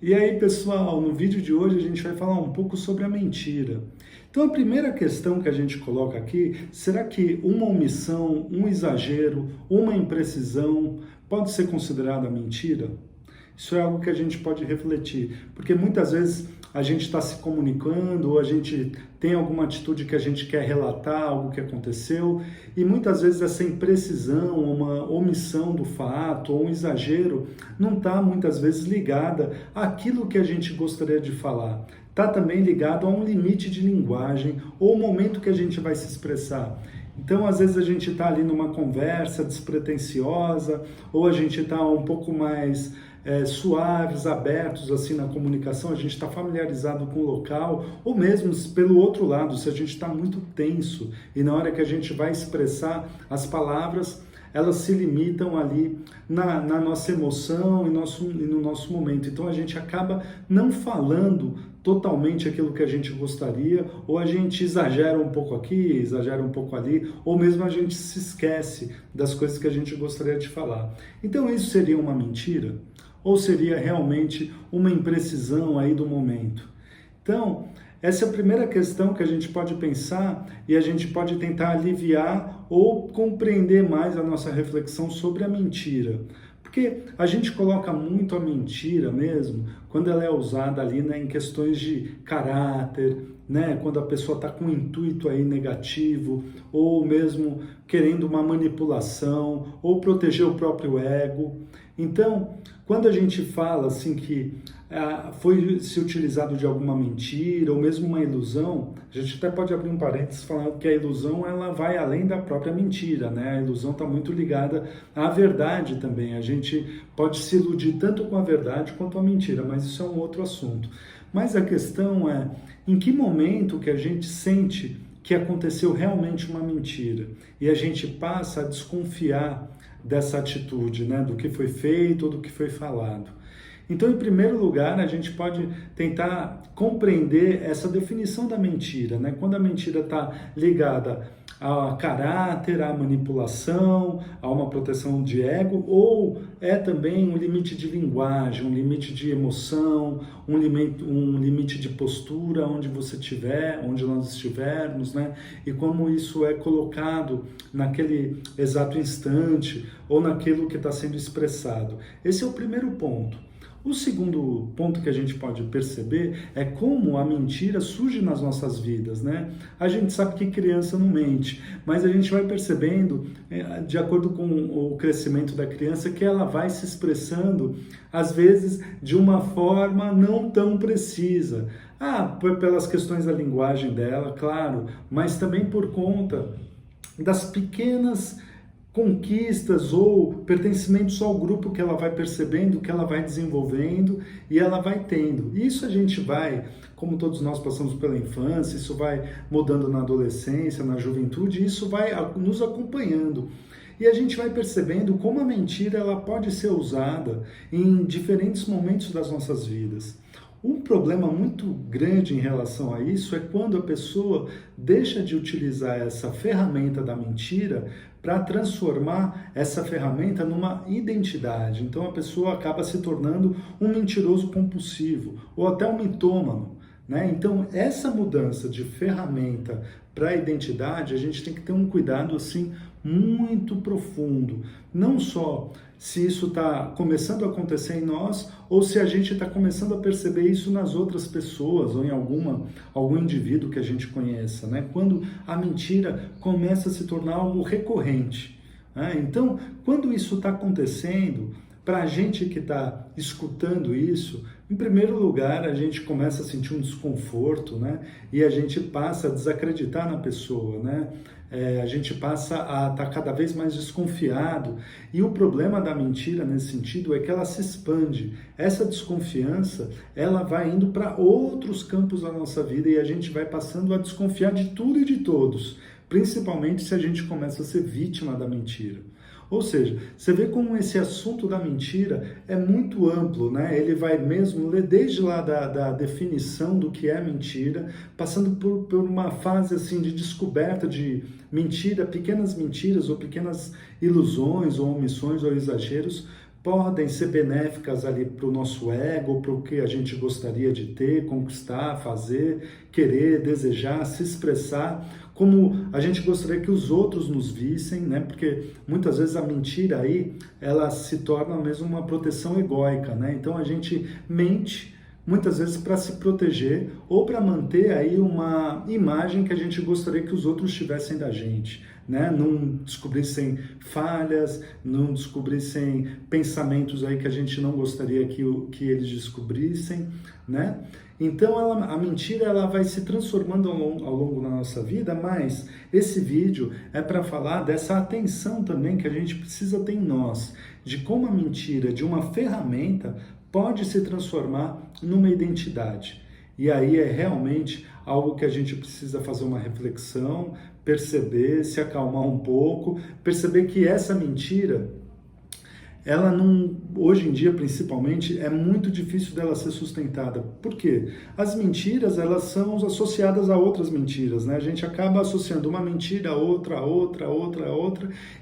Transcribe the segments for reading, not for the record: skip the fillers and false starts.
E aí, pessoal, no vídeo de hoje a gente vai falar um pouco sobre a mentira. Então, a primeira questão que a gente coloca aqui, será que uma omissão, um exagero, uma imprecisão pode ser considerada mentira? Isso é algo que a gente pode refletir, porque muitas vezes a gente está se comunicando ou a gente tem alguma atitude que a gente quer relatar, algo que aconteceu, e muitas vezes essa imprecisão, uma omissão do fato ou um exagero não está muitas vezes ligada àquilo que a gente gostaria de falar. Está também ligado a um limite de linguagem ou o momento que a gente vai se expressar. Então, às vezes a gente está ali numa conversa despretensiosa, ou a gente está um pouco mais suaves, abertos assim na comunicação, a gente está familiarizado com o local, ou mesmo pelo outro lado, se a gente está muito tenso e na hora que a gente vai expressar as palavras, elas se limitam ali na nossa emoção e no nosso momento. Então a gente acaba não falando totalmente aquilo que a gente gostaria, ou a gente exagera um pouco aqui, exagera um pouco ali, ou mesmo a gente se esquece das coisas que a gente gostaria de falar. Então isso seria uma mentira? Ou seria realmente uma imprecisão aí do momento? Então, essa é a primeira questão que a gente pode pensar e a gente pode tentar aliviar ou compreender mais a nossa reflexão sobre a mentira. Porque a gente coloca muito a mentira mesmo quando ela é usada ali, né, em questões de caráter, né, quando a pessoa está com um intuito aí negativo, ou mesmo querendo uma manipulação, ou proteger o próprio ego. Então, quando a gente fala assim que foi se utilizado de alguma mentira ou mesmo uma ilusão, a gente até pode abrir um parênteses falando que a ilusão ela vai além da própria mentira, né? A ilusão está muito ligada à verdade também. A gente pode se iludir tanto com a verdade quanto a mentira, mas isso é um outro assunto. Mas a questão é, em que momento que a gente sente que aconteceu realmente uma mentira e a gente passa a desconfiar dessa atitude, né? Do que foi feito ou do que foi falado. Então, em primeiro lugar, a gente pode tentar compreender essa definição da mentira, né? Quando a mentira está ligada a caráter, à manipulação, a uma proteção de ego, ou é também um limite de linguagem, um limite de emoção, um limite de postura onde você estiver, onde nós estivermos, né? E como isso é colocado naquele exato instante ou naquilo que está sendo expressado. Esse é o primeiro ponto. O segundo ponto que a gente pode perceber é como a mentira surge nas nossas vidas, né? A gente sabe que criança não mente, mas a gente vai percebendo, de acordo com o crescimento da criança, que ela vai se expressando, às vezes, de uma forma não tão precisa. Pelas questões da linguagem dela, claro, mas também por conta das pequenas conquistas ou pertencimentos ao grupo que ela vai percebendo, que ela vai desenvolvendo e ela vai tendo. Isso a gente vai, como todos nós passamos pela infância, isso vai mudando na adolescência, na juventude, isso vai nos acompanhando. E a gente vai percebendo como a mentira ela pode ser usada em diferentes momentos das nossas vidas. Um problema muito grande em relação a isso é quando a pessoa deixa de utilizar essa ferramenta da mentira para transformar essa ferramenta numa identidade. Então a pessoa acaba se tornando um mentiroso compulsivo ou até um mitômano, né? Então essa mudança de ferramenta para a identidade, a gente tem que ter um cuidado assim muito profundo. Não só se isso está começando a acontecer em nós ou se a gente está começando a perceber isso nas outras pessoas ou em algum indivíduo que a gente conheça, né? Quando a mentira começa a se tornar algo recorrente, né? Então, quando isso está acontecendo, para a gente que está escutando isso, em primeiro lugar, a gente começa a sentir um desconforto, né? E a gente passa a desacreditar na pessoa, né? A gente passa a estar cada vez mais desconfiado. E o problema da mentira, nesse sentido, é que ela se expande. Essa desconfiança, ela vai indo para outros campos da nossa vida e a gente vai passando a desconfiar de tudo e de todos, principalmente se a gente começa a ser vítima da mentira. Ou seja, você vê como esse assunto da mentira é muito amplo, né? Ele vai mesmo desde lá da definição do que é mentira, passando por uma fase assim de descoberta de mentira, pequenas mentiras ou pequenas ilusões ou omissões ou exageros, podem ser benéficas ali para o nosso ego, para o que a gente gostaria de ter, conquistar, fazer, querer, desejar, se expressar, como a gente gostaria que os outros nos vissem, né? Porque muitas vezes a mentira aí, ela se torna mesmo uma proteção egóica, né? Então a gente mente muitas vezes para se proteger ou para manter aí uma imagem que a gente gostaria que os outros tivessem da gente, né? Não descobrissem falhas, não descobrissem pensamentos aí que a gente não gostaria que eles descobrissem, né? Então a mentira ela vai se transformando ao longo da nossa vida, mas esse vídeo é para falar dessa atenção também que a gente precisa ter em nós, de como a mentira, de uma ferramenta, pode se transformar numa identidade. E aí é realmente algo que a gente precisa fazer uma reflexão, perceber, se acalmar um pouco, perceber que essa mentira, ela não, hoje em dia principalmente, é muito difícil dela ser sustentada. Por quê? As mentiras, elas são associadas a outras mentiras, né? A gente acaba associando uma mentira a outra,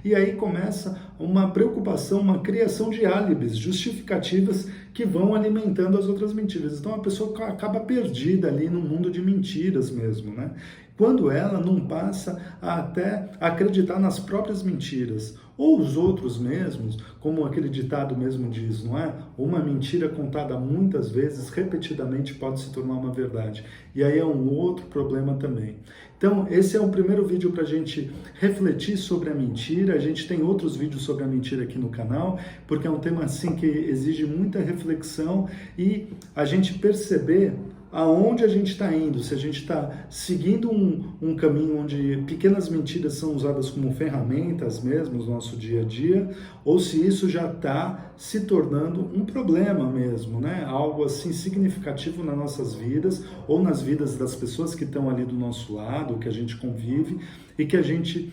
e aí começa uma preocupação, uma criação de álibis, justificativas que vão alimentando as outras mentiras. Então a pessoa acaba perdida ali no mundo de mentiras mesmo, né? Quando ela não passa a até acreditar nas próprias mentiras, ou os outros mesmos, como aquele ditado mesmo diz, não é? Uma mentira contada muitas vezes, repetidamente, pode se tornar uma verdade. E aí é um outro problema também. Então, esse é o primeiro vídeo para a gente refletir sobre a mentira. A gente tem outros vídeos sobre a mentira aqui no canal, porque é um tema assim que exige muita reflexão e a gente perceber aonde a gente está indo, se a gente está seguindo um caminho onde pequenas mentiras são usadas como ferramentas mesmo no nosso dia a dia, ou se isso já está se tornando um problema mesmo, né? Algo assim significativo nas nossas vidas, ou nas vidas das pessoas que estão ali do nosso lado, que a gente convive, e que a gente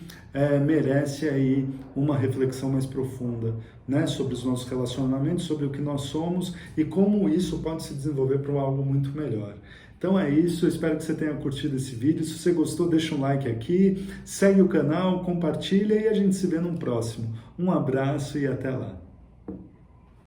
merece aí uma reflexão mais profunda, né? Sobre os nossos relacionamentos, sobre o que nós somos e como isso pode se desenvolver para algo muito melhor. Então é isso, eu espero que você tenha curtido esse vídeo. Se você gostou, deixa um like aqui, segue o canal, compartilha e a gente se vê no próximo. Um abraço e até lá!